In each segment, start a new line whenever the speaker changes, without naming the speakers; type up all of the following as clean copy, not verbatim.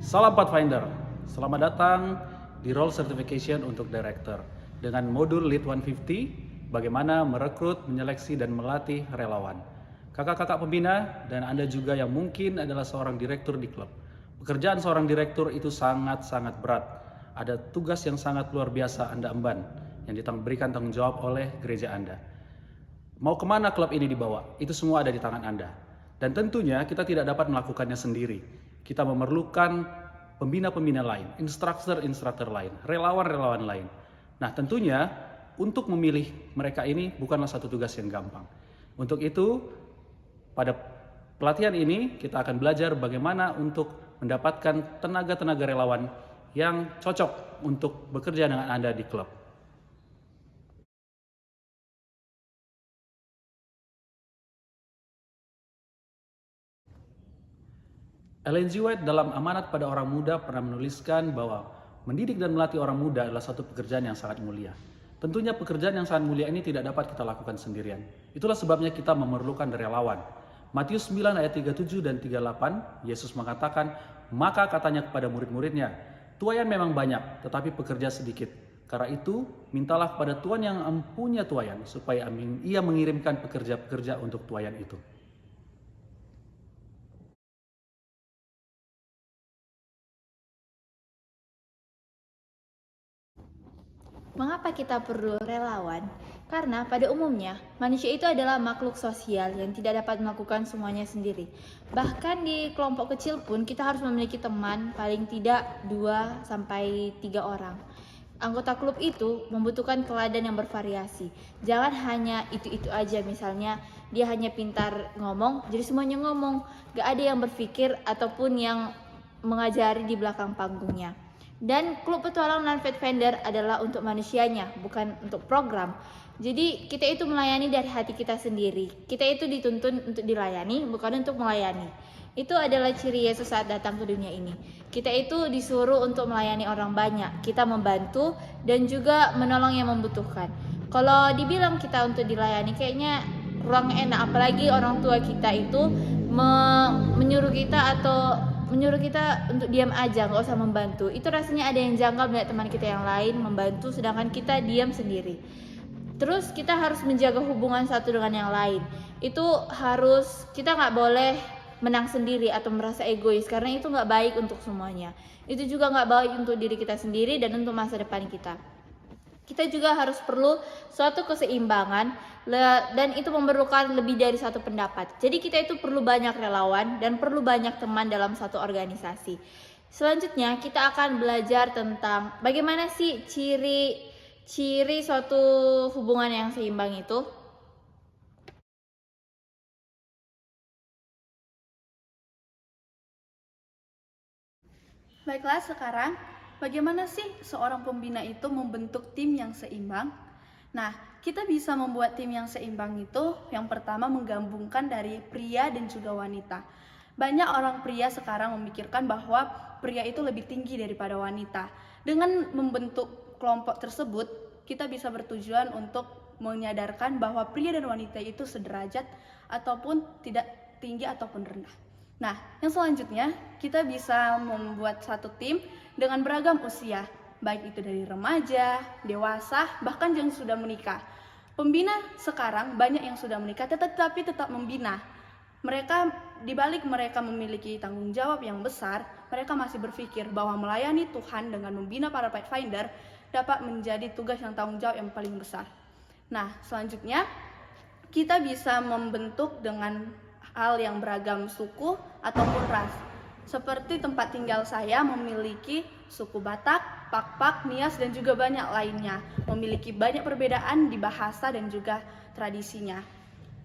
Salam Pathfinder, selamat datang di Role Certification untuk Director dengan modul Lead 150, bagaimana merekrut, menyeleksi, dan melatih relawan. Kakak-kakak pembina dan Anda juga yang mungkin adalah seorang direktur di klub. Pekerjaan seorang direktur itu sangat-sangat berat. Ada tugas yang sangat luar biasa Anda emban, yang diberikan tanggung jawab oleh gereja Anda. Mau kemana klub ini dibawa? Itu semua ada di tangan Anda. Dan tentunya kita tidak dapat melakukannya sendiri. Kita memerlukan pembina-pembina lain, instruktur-instruktur lain, relawan-relawan lain. Nah tentunya untuk memilih mereka ini bukanlah satu tugas yang gampang. Untuk itu pada pelatihan ini kita akan belajar bagaimana untuk mendapatkan tenaga-tenaga relawan yang cocok untuk bekerja dengan Anda di klub. Ellen G. White dalam Amanat pada Orang Muda pernah menuliskan bahwa mendidik dan melatih orang muda adalah satu pekerjaan yang sangat mulia. Tentunya pekerjaan yang sangat mulia ini tidak dapat kita lakukan sendirian. Itulah sebabnya kita memerlukan relawan. Matius 9 ayat 37 dan 38, Yesus mengatakan, maka katanya kepada murid-muridnya, tuaian memang banyak, tetapi pekerja sedikit. Karena itu, mintalah kepada Tuhan yang mempunyai tuaian, supaya ia mengirimkan pekerja-pekerja untuk tuaian itu.
Mengapa kita perlu relawan? Karena pada umumnya, manusia itu adalah makhluk sosial yang tidak dapat melakukan semuanya sendiri. Bahkan di kelompok kecil pun kita harus memiliki teman paling tidak 2-3 orang. Anggota klub itu membutuhkan teladan yang bervariasi. Jangan hanya itu-itu aja, misalnya dia hanya pintar ngomong, jadi semuanya ngomong. Gak ada yang berpikir ataupun yang mengajari di belakang panggungnya. Dan klub petualang dan Pathfinder adalah untuk manusianya, bukan untuk program. Jadi kita itu melayani dari hati kita sendiri. Kita itu dituntun untuk dilayani, bukan untuk melayani. Itu adalah ciri Yesus saat datang ke dunia ini. Kita itu disuruh untuk melayani orang banyak. Kita membantu dan juga menolong yang membutuhkan. Kalau dibilang kita untuk dilayani, kayaknya kurang enak. Apalagi orang tua kita itu menyuruh kita untuk diam aja, nggak usah membantu. Itu rasanya ada yang janggal melihat teman kita yang lain membantu, sedangkan kita diam sendiri. Terus kita harus menjaga hubungan satu dengan yang lain. Itu harus, kita nggak boleh menang sendiri atau merasa egois, karena itu nggak baik untuk semuanya. Itu juga nggak baik untuk diri kita sendiri dan untuk masa depan kita. Kita juga harus perlu suatu keseimbangan dan itu memerlukan lebih dari satu pendapat. Jadi kita itu perlu banyak relawan dan perlu banyak teman dalam satu organisasi. Selanjutnya kita akan belajar tentang bagaimana sih ciri suatu hubungan yang seimbang itu.
Baiklah, sekarang bagaimana sih seorang pembina itu membentuk tim yang seimbang? Nah, kita bisa membuat tim yang seimbang itu yang pertama menggabungkan dari pria dan juga wanita. Banyak orang pria sekarang memikirkan bahwa pria itu lebih tinggi daripada wanita. Dengan membentuk kelompok tersebut, kita bisa bertujuan untuk menyadarkan bahwa pria dan wanita itu sederajat ataupun tidak tinggi ataupun rendah. Nah, yang selanjutnya kita bisa membuat satu tim dengan beragam usia, baik itu dari remaja, dewasa, bahkan yang sudah menikah. Pembina sekarang banyak yang sudah menikah tetapi tetap membina. Mereka, dibalik mereka memiliki tanggung jawab yang besar, mereka masih berpikir bahwa melayani Tuhan dengan membina para Pathfinder dapat menjadi tugas yang tanggung jawab yang paling besar. Nah, selanjutnya kita bisa membentuk dengan hal yang beragam suku ataupun ras. Seperti tempat tinggal saya memiliki suku Batak, Pak-Pak, Nias, dan juga banyak lainnya. Memiliki banyak perbedaan di bahasa dan juga tradisinya.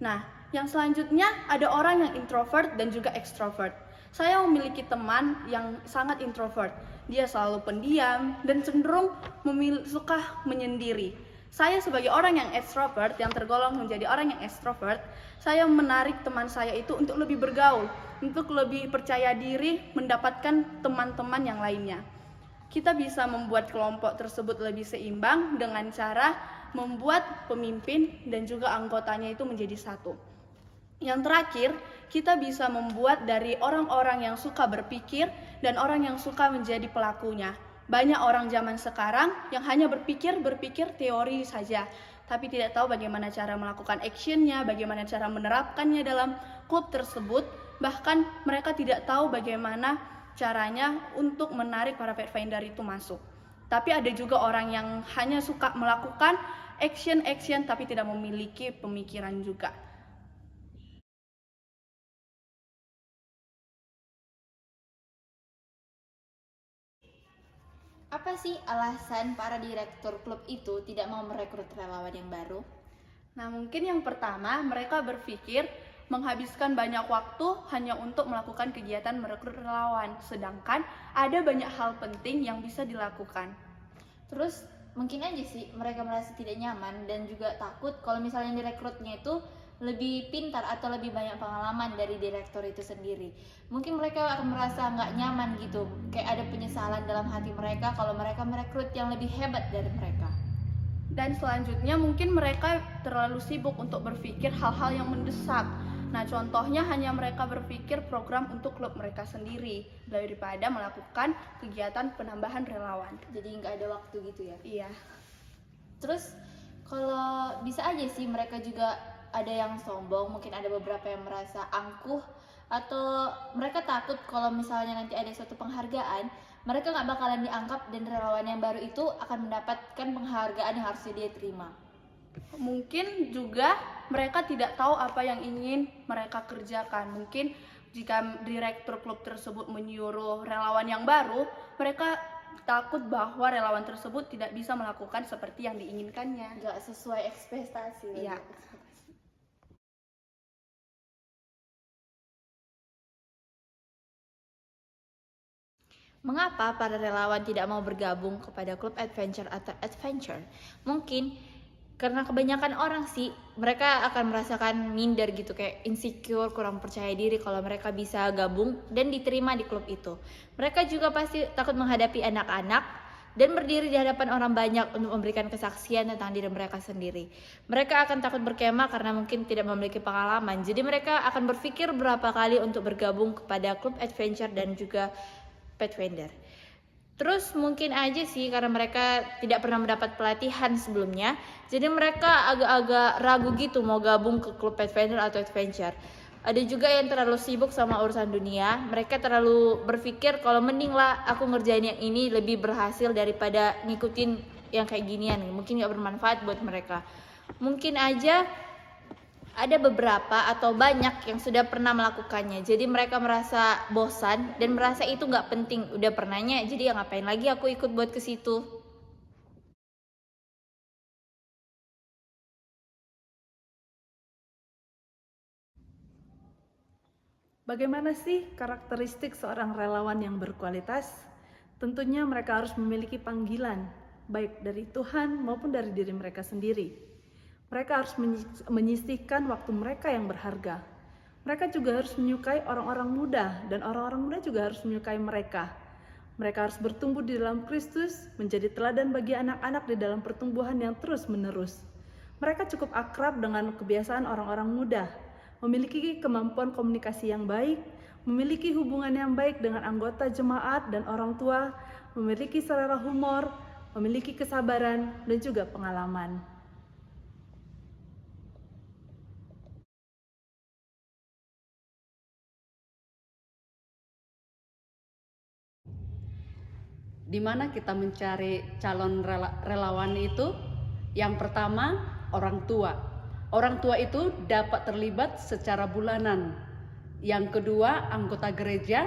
Nah, yang selanjutnya ada orang yang introvert dan juga extrovert. Saya memiliki teman yang sangat introvert. Dia selalu pendiam dan cenderung suka menyendiri. Saya sebagai orang yang extrovert, yang tergolong menjadi orang yang extrovert, saya menarik teman saya itu untuk lebih bergaul, untuk lebih percaya diri, mendapatkan teman-teman yang lainnya. Kita bisa membuat kelompok tersebut lebih seimbang dengan cara membuat pemimpin dan juga anggotanya itu menjadi satu. Yang terakhir, kita bisa membuat dari orang-orang yang suka berpikir dan orang yang suka menjadi pelakunya. Banyak orang zaman sekarang yang hanya berpikir teori saja, tapi tidak tahu bagaimana cara melakukan actionnya, bagaimana cara menerapkannya dalam klub tersebut. Bahkan mereka tidak tahu bagaimana caranya untuk menarik para Pathfinder itu masuk. Tapi ada juga orang yang hanya suka melakukan action tapi tidak memiliki pemikiran juga.
Apa sih alasan para direktur klub itu tidak mau merekrut relawan yang baru?
Nah, mungkin yang pertama, mereka berpikir menghabiskan banyak waktu hanya untuk melakukan kegiatan merekrut relawan, sedangkan ada banyak hal penting yang bisa dilakukan.
Terus mungkin aja sih mereka merasa tidak nyaman dan juga takut kalau misalnya direkrutnya itu lebih pintar atau lebih banyak pengalaman dari direktur itu sendiri. Mungkin mereka akan merasa nggak nyaman gitu, kayak ada penyesalan dalam hati mereka kalau mereka merekrut yang lebih hebat dari mereka.
Dan selanjutnya mungkin mereka terlalu sibuk untuk berpikir hal-hal yang mendesak. Nah, contohnya hanya mereka berpikir program untuk klub mereka sendiri daripada melakukan kegiatan penambahan relawan.
Jadi nggak ada waktu gitu ya.
Iya.
Terus kalau bisa aja sih mereka juga ada yang sombong, mungkin ada beberapa yang merasa angkuh, atau mereka takut kalau misalnya nanti ada suatu penghargaan, mereka nggak bakalan dianggap dan relawan yang baru itu akan mendapatkan penghargaan yang harusnya dia terima.
Mungkin juga mereka tidak tahu apa yang ingin mereka kerjakan. Mungkin jika direktur klub tersebut menyuruh relawan yang baru, mereka takut bahwa relawan tersebut tidak bisa melakukan seperti yang diinginkannya.
Nggak sesuai ekspektasi.
Iya.
Mengapa para relawan tidak mau bergabung kepada klub adventure atau adventure? Mungkin karena kebanyakan orang sih mereka akan merasakan minder gitu, kayak insecure, kurang percaya diri kalau mereka bisa gabung dan diterima di klub itu. Mereka juga pasti takut menghadapi anak-anak dan berdiri di hadapan orang banyak untuk memberikan kesaksian tentang diri mereka sendiri. Mereka akan takut berkemah karena mungkin tidak memiliki pengalaman. Jadi mereka akan berpikir berapa kali untuk bergabung kepada klub adventure dan juga Pathfinder. Terus mungkin aja sih karena mereka tidak pernah mendapat pelatihan sebelumnya, jadi mereka agak-agak ragu gitu mau gabung ke klub Pathfinder atau Adventure. Ada juga yang terlalu sibuk sama urusan dunia, mereka terlalu berpikir kalau mending lah aku ngerjain yang ini lebih berhasil daripada ngikutin yang kayak ginian, mungkin gak bermanfaat buat mereka. Mungkin aja ada beberapa atau banyak yang sudah pernah melakukannya, jadi mereka merasa bosan dan merasa itu nggak penting, udah pernahnya, jadi ya ngapain lagi aku ikut buat ke situ.
Bagaimana sih karakteristik seorang relawan yang berkualitas? Tentunya mereka harus memiliki panggilan, baik dari Tuhan maupun dari diri mereka sendiri. Mereka harus menyisihkan waktu mereka yang berharga. Mereka juga harus menyukai orang-orang muda, dan orang-orang muda juga harus menyukai mereka. Mereka harus bertumbuh di dalam Kristus, menjadi teladan bagi anak-anak di dalam pertumbuhan yang terus-menerus. Mereka cukup akrab dengan kebiasaan orang-orang muda, memiliki kemampuan komunikasi yang baik, memiliki hubungan yang baik dengan anggota jemaat dan orang tua, memiliki selera humor, memiliki kesabaran, dan juga pengalaman.
Di mana kita mencari calon relawan itu? Yang pertama, orang tua. Orang tua itu dapat terlibat secara bulanan. Yang kedua, anggota gereja.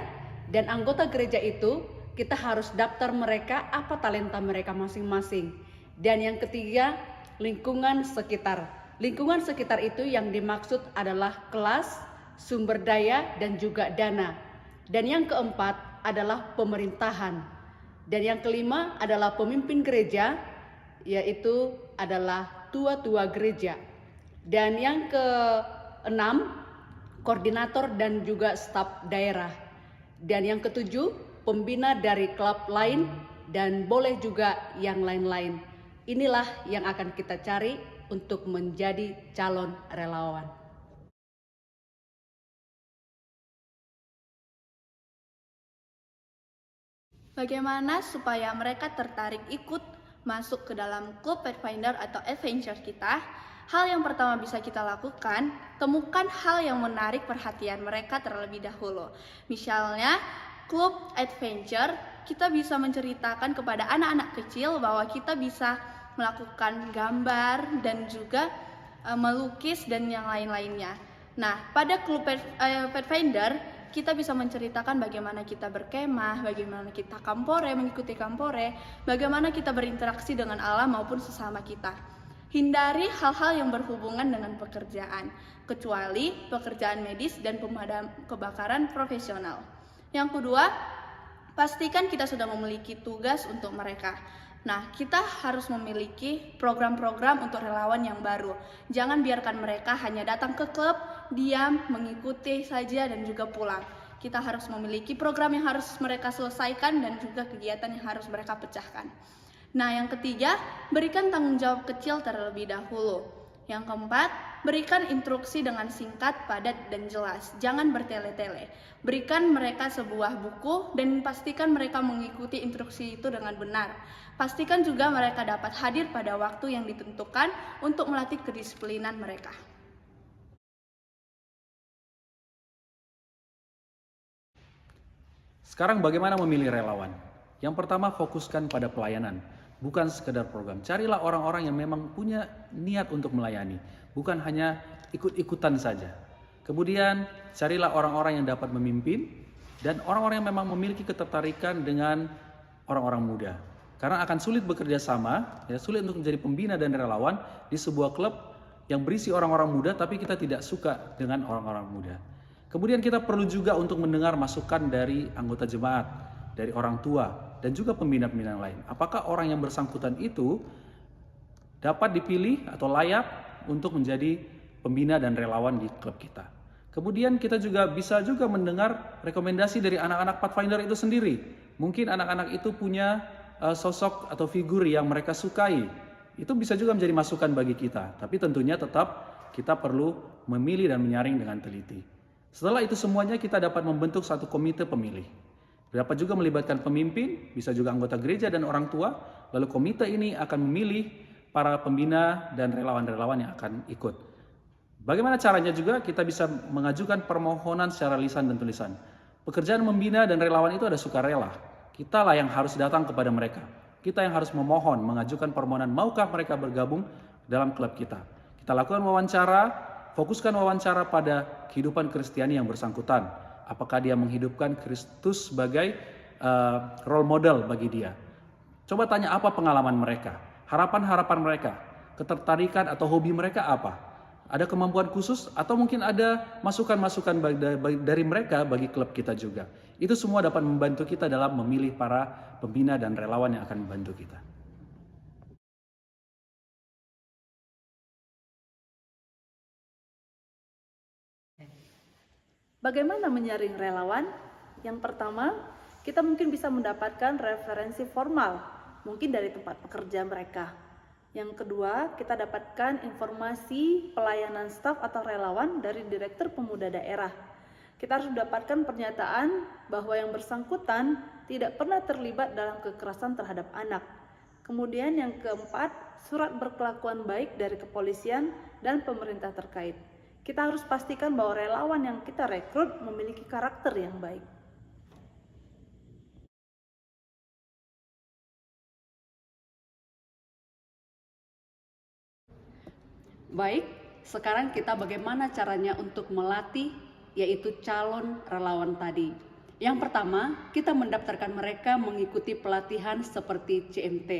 Dan anggota gereja itu kita harus daftar mereka apa talenta mereka masing-masing. Dan yang ketiga, lingkungan sekitar. Lingkungan sekitar itu yang dimaksud adalah kelas, sumber daya, dan juga dana. Dan yang keempat adalah pemerintahan. Dan yang kelima adalah pemimpin gereja, yaitu adalah tua-tua gereja. Dan yang keenam, koordinator dan juga staf daerah. Dan yang ketujuh, pembina dari klub lain dan boleh juga yang lain-lain. Inilah yang akan kita cari untuk menjadi calon relawan.
Bagaimana supaya mereka tertarik ikut masuk ke dalam klub Pathfinder atau Adventure kita? Hal yang pertama bisa kita lakukan, temukan hal yang menarik perhatian mereka terlebih dahulu. Misalnya, klub Adventure, kita bisa menceritakan kepada anak-anak kecil bahwa kita bisa melakukan gambar dan juga melukis dan yang lain-lainnya. Nah, pada klub Pathfinder, kita bisa menceritakan bagaimana kita berkemah, bagaimana kita kampore, mengikuti kampore, bagaimana kita berinteraksi dengan alam maupun sesama kita. Hindari hal-hal yang berhubungan dengan pekerjaan, kecuali pekerjaan medis dan pemadam kebakaran profesional. Yang kedua, pastikan kita sudah memiliki tugas untuk mereka. Nah, kita harus memiliki program-program untuk relawan yang baru. Jangan biarkan mereka hanya datang ke klub, diam, mengikuti saja dan juga pulang. Kita harus memiliki program yang harus mereka selesaikan dan juga kegiatan yang harus mereka pecahkan. Nah, yang ketiga, berikan tanggung jawab kecil terlebih dahulu. Yang keempat, berikan instruksi dengan singkat, padat, dan jelas. Jangan bertele-tele. Berikan mereka sebuah buku dan pastikan mereka mengikuti instruksi itu dengan benar. Pastikan juga mereka dapat hadir pada waktu yang ditentukan untuk melatih kedisiplinan mereka.
Sekarang bagaimana memilih relawan? Yang pertama, fokuskan pada pelayanan, bukan sekedar program. Carilah orang-orang yang memang punya niat untuk melayani, bukan hanya ikut-ikutan saja. Kemudian, carilah orang-orang yang dapat memimpin dan orang-orang yang memang memiliki ketertarikan dengan orang-orang muda. Karena akan sulit bekerja sama, sulit untuk menjadi pembina dan relawan di sebuah klub yang berisi orang-orang muda, tapi kita tidak suka dengan orang-orang muda. Kemudian kita perlu juga untuk mendengar masukan dari anggota jemaat, dari orang tua, dan juga pembina-pembina lain. Apakah orang yang bersangkutan itu dapat dipilih atau layak untuk menjadi pembina dan relawan di klub kita. Kemudian kita juga bisa mendengar rekomendasi dari anak-anak Pathfinder itu sendiri. Mungkin anak-anak itu punya sosok atau figur yang mereka sukai. Itu bisa juga menjadi masukan bagi kita. Tapi tentunya tetap kita perlu memilih dan menyaring dengan teliti. Setelah itu semuanya kita dapat membentuk satu komite pemilih. Dapat juga melibatkan pemimpin, bisa juga anggota gereja dan orang tua. Lalu komite ini akan memilih para pembina dan relawan-relawan yang akan ikut. Bagaimana caranya juga kita bisa mengajukan permohonan secara lisan dan tulisan. Pekerjaan membina dan relawan itu ada sukarela. Kitalah yang harus datang kepada mereka. Kita yang harus memohon, mengajukan permohonan, maukah mereka bergabung dalam klub kita. Kita lakukan wawancara, fokuskan wawancara pada kehidupan Kristiani yang bersangkutan. Apakah dia menghidupkan Kristus sebagai role model bagi dia. Coba tanya apa pengalaman mereka, harapan-harapan mereka, ketertarikan atau hobi mereka apa. Ada kemampuan khusus atau mungkin ada masukan-masukan dari mereka bagi klub kita juga. Itu semua dapat membantu kita dalam memilih para pembina dan relawan yang akan membantu kita.
Bagaimana menyaring relawan? Yang pertama, kita mungkin bisa mendapatkan referensi formal, mungkin dari tempat pekerja mereka. Yang kedua, kita dapatkan informasi pelayanan staf atau relawan dari Direktur Pemuda Daerah. Kita harus mendapatkan pernyataan bahwa yang bersangkutan tidak pernah terlibat dalam kekerasan terhadap anak. Kemudian yang keempat, surat berkelakuan baik dari kepolisian dan pemerintah terkait. Kita harus pastikan bahwa relawan yang kita rekrut memiliki karakter yang baik.
Baik, sekarang kita bagaimana caranya untuk melatih yaitu calon relawan tadi. Yang pertama, kita mendaftarkan mereka mengikuti pelatihan seperti CMT.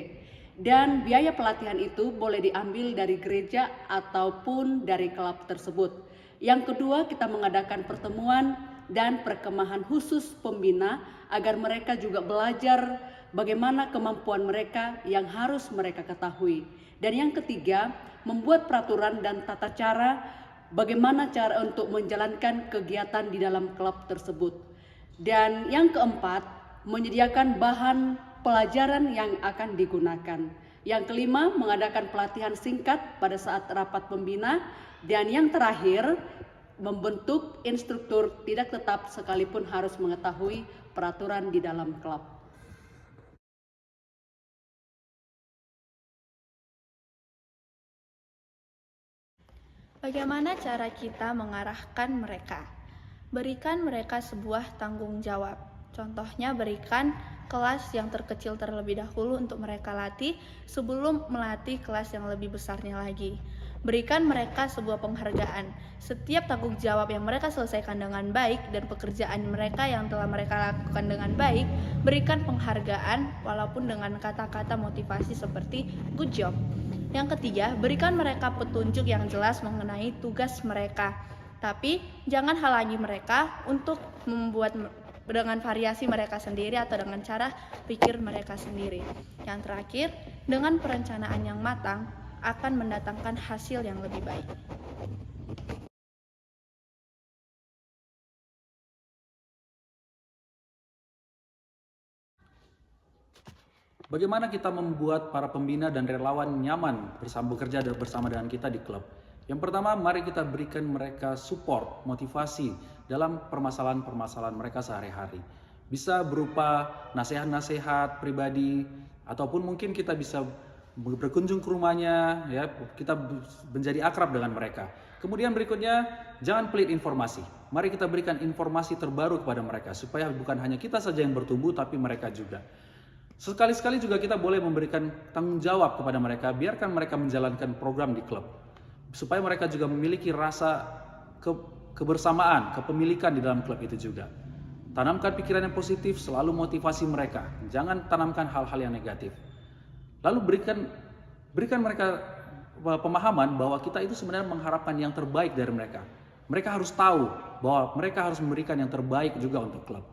Dan biaya pelatihan itu boleh diambil dari gereja ataupun dari klub tersebut. Yang kedua, kita mengadakan pertemuan dan perkemahan khusus pembina agar mereka juga belajar bagaimana kemampuan mereka yang harus mereka ketahui. Dan yang ketiga, membuat peraturan dan tata cara bagaimana cara untuk menjalankan kegiatan di dalam klub tersebut. Dan yang keempat, menyediakan bahan pelajaran yang akan digunakan. Yang kelima, mengadakan pelatihan singkat pada saat rapat pembina. Dan yang terakhir, membentuk instruktur tidak tetap sekalipun harus mengetahui peraturan di dalam klub.
Bagaimana cara kita mengarahkan mereka? Berikan mereka sebuah tanggung jawab. Contohnya berikan kelas yang terkecil terlebih dahulu untuk mereka latih sebelum melatih kelas yang lebih besarnya lagi. Berikan mereka sebuah penghargaan. Setiap tanggung jawab yang mereka selesaikan dengan baik dan pekerjaan mereka yang telah mereka lakukan dengan baik, berikan penghargaan walaupun dengan kata-kata motivasi seperti good job. Yang ketiga, berikan mereka petunjuk yang jelas mengenai tugas mereka. Tapi jangan halangi mereka untuk membuat dengan variasi mereka sendiri atau dengan cara pikir mereka sendiri. Yang terakhir, dengan perencanaan yang matang akan mendatangkan hasil yang lebih baik.
Bagaimana kita membuat para pembina dan relawan nyaman bekerja bersama dengan kita di klub? Yang pertama, mari kita berikan mereka support, motivasi dalam permasalahan-permasalahan mereka sehari-hari. Bisa berupa nasihat-nasihat pribadi, ataupun mungkin kita bisa berkunjung ke rumahnya, ya, kita menjadi akrab dengan mereka. Kemudian berikutnya, jangan pelit informasi. Mari kita berikan informasi terbaru kepada mereka, supaya bukan hanya kita saja yang bertumbuh, tapi mereka juga. Sekali-sekali juga kita boleh memberikan tanggung jawab kepada mereka, biarkan mereka menjalankan program di klub. Supaya mereka juga memiliki rasa kebersamaan, kepemilikan di dalam klub itu juga. Tanamkan pikiran yang positif, selalu motivasi mereka. Jangan tanamkan hal-hal yang negatif. Lalu berikan mereka pemahaman bahwa kita itu sebenarnya mengharapkan yang terbaik dari mereka. Mereka harus tahu bahwa mereka harus memberikan yang terbaik juga untuk klub.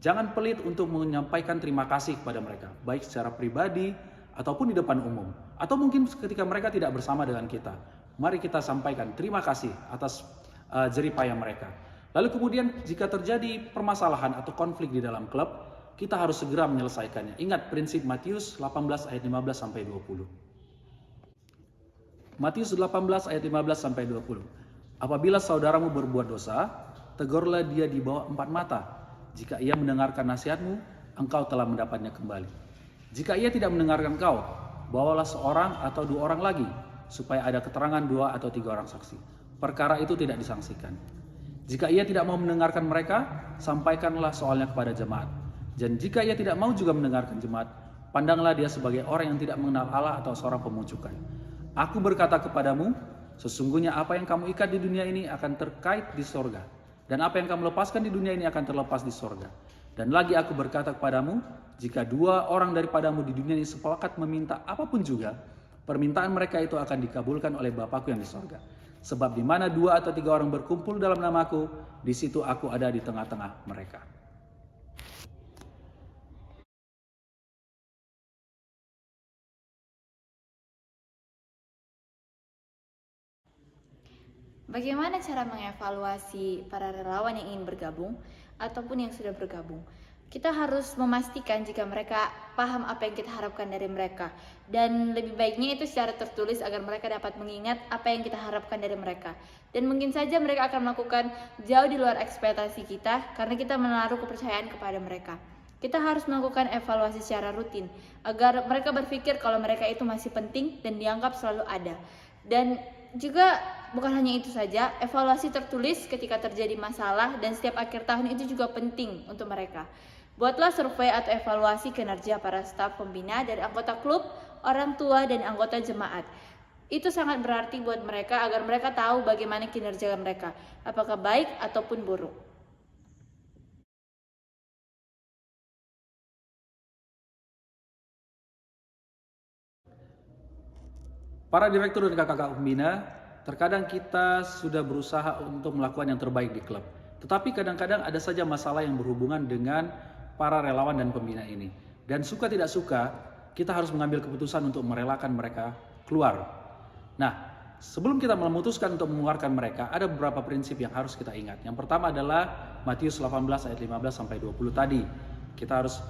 Jangan pelit untuk menyampaikan terima kasih kepada mereka, baik secara pribadi ataupun di depan umum. Atau mungkin ketika mereka tidak bersama dengan kita. Mari kita sampaikan terima kasih atas jeripaya mereka. Lalu kemudian jika terjadi permasalahan atau konflik di dalam klub, kita harus segera menyelesaikannya. Ingat prinsip Matius 18 ayat 15 sampai 20. Matius 18 ayat 15 sampai 20. Apabila saudaramu berbuat dosa, tegurlah dia di bawah 4 mata. Jika ia mendengarkan nasihatmu, engkau telah mendapatnya kembali. Jika ia tidak mendengarkan engkau, bawalah seorang atau 2 orang lagi, supaya ada keterangan 2 atau 3 orang saksi. Perkara itu tidak disangsikan. Jika ia tidak mau mendengarkan mereka, sampaikanlah soalnya kepada jemaat. Dan jika ia tidak mau juga mendengarkan jemaat, pandanglah dia sebagai orang yang tidak mengenal Allah atau seorang pemucukan. Aku berkata kepadamu, sesungguhnya apa yang kamu ikat di dunia ini akan terkait di sorga. Dan apa yang kamu lepaskan di dunia ini akan terlepas di sorga. Dan lagi aku berkata kepadamu, jika 2 orang daripadamu di dunia ini sepakat meminta apapun juga, permintaan mereka itu akan dikabulkan oleh Bapakku yang di sorga. Sebab di mana 2 atau 3 orang berkumpul dalam namaku, di situ aku ada di tengah-tengah mereka.
Bagaimana cara mengevaluasi para relawan yang ingin bergabung ataupun yang sudah bergabung? Kita harus memastikan jika mereka paham apa yang kita harapkan dari mereka, dan lebih baiknya itu secara tertulis agar mereka dapat mengingat apa yang kita harapkan dari mereka. Dan mungkin saja mereka akan melakukan jauh di luar ekspektasi kita karena kita menaruh kepercayaan kepada mereka. Kita harus melakukan evaluasi secara rutin agar mereka berpikir kalau mereka itu masih penting dan dianggap selalu ada. Dan juga bukan hanya itu saja, evaluasi tertulis ketika terjadi masalah dan setiap akhir tahun itu juga penting untuk mereka. Buatlah survei atau evaluasi kinerja para staf pembina dari anggota klub, orang tua, dan anggota jemaat. Itu sangat berarti buat mereka agar mereka tahu bagaimana kinerja mereka, apakah baik ataupun buruk.
Para direktur dan kakak-kakak pembina, terkadang kita sudah berusaha untuk melakukan yang terbaik di klub. Tetapi kadang-kadang ada saja masalah yang berhubungan dengan para relawan dan pembina ini. Dan suka tidak suka, kita harus mengambil keputusan untuk merelakan mereka keluar. Nah, sebelum kita memutuskan untuk mengeluarkan mereka, ada beberapa prinsip yang harus kita ingat. Yang pertama adalah Matius 18 ayat 15 sampai 20 tadi. Kita harus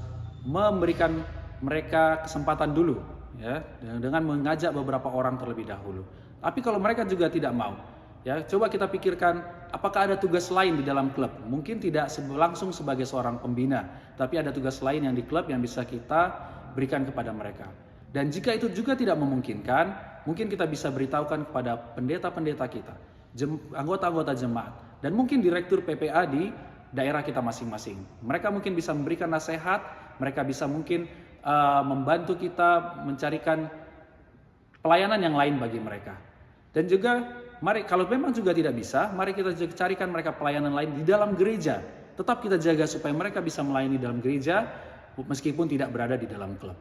memberikan mereka kesempatan dulu, ya, dengan mengajak beberapa orang terlebih dahulu. Tapi kalau mereka juga tidak mau, ya, coba kita pikirkan apakah ada tugas lain di dalam klub. Mungkin tidak langsung sebagai seorang pembina, tapi ada tugas lain yang di klub yang bisa kita berikan kepada mereka. Dan jika itu juga tidak memungkinkan, mungkin kita bisa beritahukan kepada pendeta-pendeta kita. anggota-anggota jemaat, dan mungkin direktur PPA di daerah kita masing-masing. Mereka mungkin bisa memberikan nasihat, mereka bisa mungkin membantu kita mencarikan pelayanan yang lain bagi mereka. Dan juga mari, kalau memang juga tidak bisa, mari kita carikan mereka pelayanan lain di dalam gereja. Tetap kita jaga supaya mereka bisa melayani dalam gereja meskipun tidak berada di dalam klub.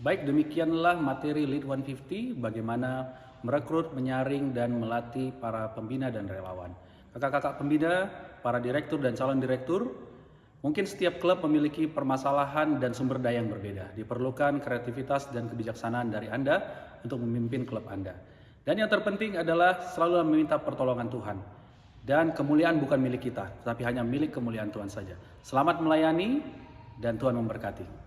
Baik, demikianlah materi Lead 150, bagaimana merekrut, menyaring, dan melatih para pembina dan relawan. Kakak-kakak pembina, para direktur dan calon direktur, mungkin setiap klub memiliki permasalahan dan sumber daya yang berbeda. Diperlukan kreativitas dan kebijaksanaan dari Anda untuk memimpin klub Anda. Dan yang terpenting adalah selalu meminta pertolongan Tuhan. Dan kemuliaan bukan milik kita, tetapi hanya milik kemuliaan Tuhan saja. Selamat melayani dan Tuhan memberkati.